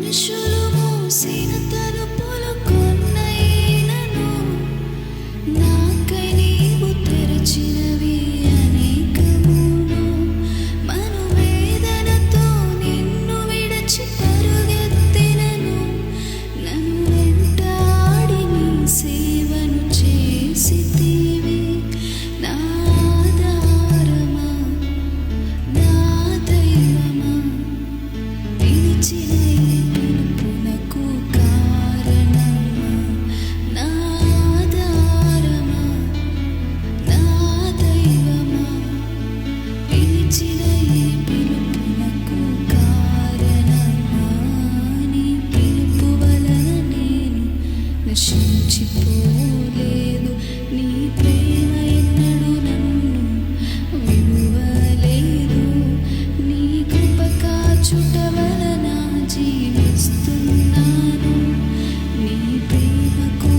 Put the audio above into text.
మనుషులు మూసిన తలుపులు కొన్నైనను నాకై నీవు తెరచినవి అనేకమును. మనువేదనతో నిన్ను విడిచి పరుగెత్తినను నన్ను వెంటాడి నీ సేవను చేసితివి. నా ఆధారమా, నా దైవమా, పిలిచిన ఈ పిలుపునకు కారణమా. నా ఆధారమా, నా దైవమా, పిలిచిన ఈ పిలుపునకు కారణమా. నీ పిలుపు వలన నేను నశించిపోలేదు. నీ ప్రేమ ఎన్నడూ నన్ను విడువలేదు. నీ కృప కాచుట వలన జీవిస్తున్నాను. నీ ప్రేమకు